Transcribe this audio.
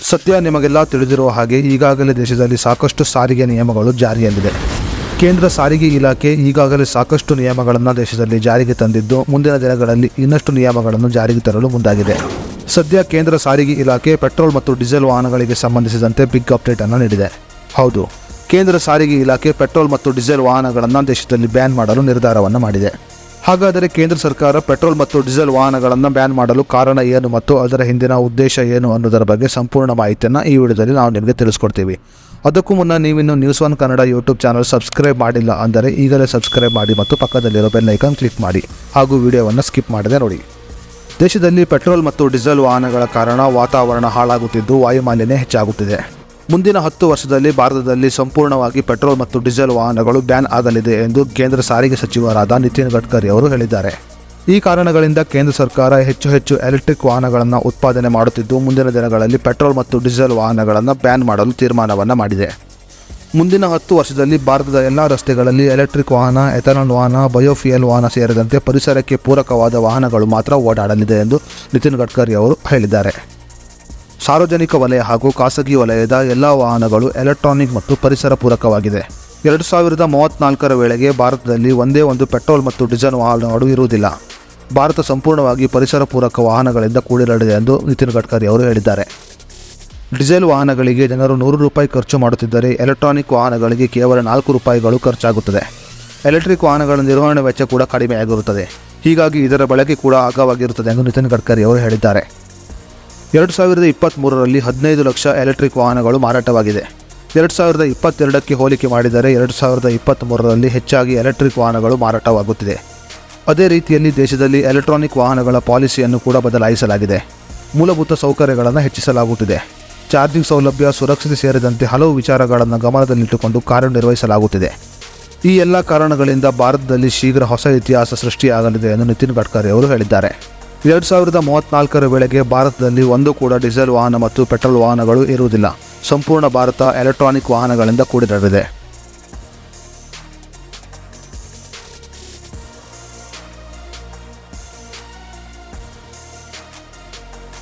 ಸದ್ಯ ನಿಮಗೆಲ್ಲ ತಿಳಿದಿರುವ ಹಾಗೆ ಈಗಾಗಲೇ ದೇಶದಲ್ಲಿ ಸಾಕಷ್ಟು ಸಾರಿಗೆ ನಿಯಮಗಳು ಜಾರಿಯಲ್ಲಿದೆ. ಕೇಂದ್ರ ಸಾರಿಗೆ ಇಲಾಖೆ ಈಗಾಗಲೇ ಸಾಕಷ್ಟು ನಿಯಮಗಳನ್ನು ದೇಶದಲ್ಲಿ ಜಾರಿಗೆ ತಂದಿದ್ದು, ಮುಂದಿನ ದಿನಗಳಲ್ಲಿ ಇನ್ನಷ್ಟು ನಿಯಮಗಳನ್ನು ಜಾರಿಗೆ ತರಲು ಮುಂದಾಗಿದೆ. ಸದ್ಯ ಕೇಂದ್ರ ಸಾರಿಗೆ ಇಲಾಖೆ ಪೆಟ್ರೋಲ್ ಮತ್ತು ಡೀಸೆಲ್ ವಾಹನಗಳಿಗೆ ಸಂಬಂಧಿಸಿದಂತೆ ಬಿಗ್ ಅಪ್ಡೇಟ್ ಅನ್ನು ನೀಡಿದೆ. ಹೌದು, ಕೇಂದ್ರ ಸಾರಿಗೆ ಇಲಾಖೆ ಪೆಟ್ರೋಲ್ ಮತ್ತು ಡೀಸೆಲ್ ವಾಹನಗಳನ್ನು ದೇಶದಲ್ಲಿ ಬ್ಯಾನ್ ಮಾಡಲು ನಿರ್ಧಾರವನ್ನು ಮಾಡಿದೆ. ಹಾಗಾದರೆ ಕೇಂದ್ರ ಸರ್ಕಾರ ಪೆಟ್ರೋಲ್ ಮತ್ತು ಡೀಸೆಲ್ ವಾಹನಗಳನ್ನು ಬ್ಯಾನ್ ಮಾಡಲು ಕಾರಣ ಏನು ಮತ್ತು ಅದರ ಹಿಂದಿನ ಉದ್ದೇಶ ಏನು ಅನ್ನೋದರ ಬಗ್ಗೆ ಸಂಪೂರ್ಣ ಮಾಹಿತಿಯನ್ನು ಈ ವಿಡಿಯೋದಲ್ಲಿ ನಾವು ನಿಮಗೆ ತಿಳಿಸ್ಕೊಡ್ತೀವಿ. ಅದಕ್ಕೂ ಮುನ್ನ ನೀವಿನ್ನು news one Kannada YouTube channel subscribe ಮಾಡಿಲ್ಲ ಅಂದರೆ ಈಗಲೇ ಸಬ್ಸ್ಕ್ರೈಬ್ ಮಾಡಿ ಮತ್ತು ಪಕ್ಕದಲ್ಲಿರೋ ಬೆಲ್ ಐಕಾನ್ ಕ್ಲಿಕ್ ಮಾಡಿ ಹಾಗೂ ವಿಡಿಯೋವನ್ನು ಸ್ಕಿಪ್ ಮಾಡದೆ ನೋಡಿ. ದೇಶದಲ್ಲಿ ಪೆಟ್ರೋಲ್ ಮತ್ತು ಡೀಸೆಲ್ ವಾಹನಗಳ ಕಾರಣ ವಾತಾವರಣ ಹಾಳಾಗುತ್ತಿದ್ದು ವಾಯುಮಾಲಿನ್ಯ ಹೆಚ್ಚಾಗುತ್ತಿದೆ. ಮುಂದಿನ 10 ವರ್ಷದಲ್ಲಿ ಭಾರತದಲ್ಲಿ ಸಂಪೂರ್ಣವಾಗಿ ಪೆಟ್ರೋಲ್ ಮತ್ತು ಡೀಸೆಲ್ ವಾಹನಗಳು ಬ್ಯಾನ್ ಆಗಲಿದೆ ಎಂದು ಕೇಂದ್ರ ಸಾರಿಗೆ ಸಚಿವರಾದ ನಿತಿನ್ ಗಡ್ಕರಿ ಅವರು ಹೇಳಿದ್ದಾರೆ. ಈ ಕಾರಣಗಳಿಂದ ಕೇಂದ್ರ ಸರ್ಕಾರ ಹೆಚ್ಚು ಎಲೆಕ್ಟ್ರಿಕ್ ವಾಹನಗಳನ್ನು ಉತ್ಪಾದನೆ ಮಾಡುತ್ತಿದ್ದು, ಮುಂದಿನ ದಿನಗಳಲ್ಲಿ ಪೆಟ್ರೋಲ್ ಮತ್ತು ಡೀಸೆಲ್ ವಾಹನಗಳನ್ನು ಬ್ಯಾನ್ ಮಾಡಲು ತೀರ್ಮಾನವನ್ನು ಮಾಡಿದೆ. ಮುಂದಿನ 10 ವರ್ಷದಲ್ಲಿ ಭಾರತದ ಎಲ್ಲ ರಸ್ತೆಗಳಲ್ಲಿ ಎಲೆಕ್ಟ್ರಿಕ್ ವಾಹನ, ಎಥನಾಲ್ ವಾಹನ, ಬಯೋಫ್ಯೂಯಲ್ ವಾಹನ ಸೇರಿದಂತೆ ಪರಿಸರಕ್ಕೆ ಪೂರಕವಾದ ವಾಹನಗಳು ಮಾತ್ರ ಓಡಾಡಲಿದೆ ಎಂದು ನಿತಿನ್ ಗಡ್ಕರಿ ಅವರು ಹೇಳಿದ್ದಾರೆ. ಸಾರ್ವಜನಿಕ ವಲಯ ಹಾಗೂ ಖಾಸಗಿ ವಲಯದ ಎಲ್ಲ ವಾಹನಗಳು ಎಲೆಕ್ಟ್ರಾನಿಕ್ ಮತ್ತು ಪರಿಸರ ಪೂರಕವಾಗಿದೆ. 2034ರ ವೇಳೆಗೆ ಭಾರತದಲ್ಲಿ ಒಂದೇ ಒಂದು ಪೆಟ್ರೋಲ್ ಮತ್ತು ಡೀಸೆಲ್ ವಾಹನಗಳು ಇರುವುದಿಲ್ಲ. ಭಾರತ ಸಂಪೂರ್ಣವಾಗಿ ಪರಿಸರ ಪೂರಕ ವಾಹನಗಳಿಂದ ಕೂಡಿರಲಿದೆ ಎಂದು ನಿತಿನ್ ಗಡ್ಕರಿ ಅವರು ಹೇಳಿದ್ದಾರೆ. ಡೀಸೆಲ್ ವಾಹನಗಳಿಗೆ ಜನರು ₹100 ಖರ್ಚು ಮಾಡುತ್ತಿದ್ದರೆ ಎಲೆಕ್ಟ್ರಾನಿಕ್ ವಾಹನಗಳಿಗೆ ಕೇವಲ ₹4 ಖರ್ಚಾಗುತ್ತದೆ. ಎಲೆಕ್ಟ್ರಿಕ್ ವಾಹನಗಳ ನಿರ್ವಹಣೆ ವೆಚ್ಚ ಕೂಡ ಕಡಿಮೆಯಾಗಿರುತ್ತದೆ. ಹೀಗಾಗಿ ಇದರ ಬಳಕೆ ಕೂಡ ಅಗ್ಗವಾಗಿರುತ್ತದೆ ಎಂದು ನಿತಿನ್ ಗಡ್ಕರಿ ಅವರು ಹೇಳಿದ್ದಾರೆ. 2023ರಲ್ಲಿ 15 ಲಕ್ಷ ಎಲೆಕ್ಟ್ರಿಕ್ ವಾಹನಗಳು ಮಾರಾಟವಾಗಿದೆ. 2022ಕ್ಕೆ ಹೋಲಿಕೆ ಮಾಡಿದರೆ 2023ರಲ್ಲಿ ಹೆಚ್ಚಾಗಿ ಎಲೆಕ್ಟ್ರಿಕ್ ವಾಹನಗಳು ಮಾರಾಟವಾಗುತ್ತಿದೆ. ಅದೇ ರೀತಿಯಲ್ಲಿ ದೇಶದಲ್ಲಿ ಎಲೆಕ್ಟ್ರಾನಿಕ್ ವಾಹನಗಳ ಪಾಲಿಸಿಯನ್ನು ಕೂಡ ಬದಲಾಯಿಸಲಾಗಿದೆ. ಮೂಲಭೂತ ಸೌಕರ್ಯಗಳನ್ನು ಹೆಚ್ಚಿಸಲಾಗುತ್ತಿದೆ. ಚಾರ್ಜಿಂಗ್ ಸೌಲಭ್ಯ, ಸುರಕ್ಷತೆ ಸೇರಿದಂತೆ ಹಲವು ವಿಚಾರಗಳನ್ನು ಗಮನದಲ್ಲಿಟ್ಟುಕೊಂಡು ಕಾರ್ಯನಿರ್ವಹಿಸಲಾಗುತ್ತಿದೆ. ಈ ಎಲ್ಲ ಕಾರಣಗಳಿಂದ ಭಾರತದಲ್ಲಿ ಶೀಘ್ರ ಹೊಸ ಇತಿಹಾಸ ಸೃಷ್ಟಿಯಾಗಲಿದೆ ಎಂದು ನಿತಿನ್ ಗಡ್ಕರಿ ಅವರು ಹೇಳಿದ್ದಾರೆ. 2034ರ ವೇಳೆಗೆ ಭಾರತದಲ್ಲಿ ಒಂದು ಕೂಡ ಡೀಸೆಲ್ ವಾಹನ ಮತ್ತು ಪೆಟ್ರೋಲ್ ವಾಹನಗಳು ಇರುವುದಿಲ್ಲ. ಸಂಪೂರ್ಣ ಭಾರತ ಎಲೆಕ್ಟ್ರಾನಿಕ್ ವಾಹನಗಳಿಂದ ಕೂಡಿರಲಿದೆ.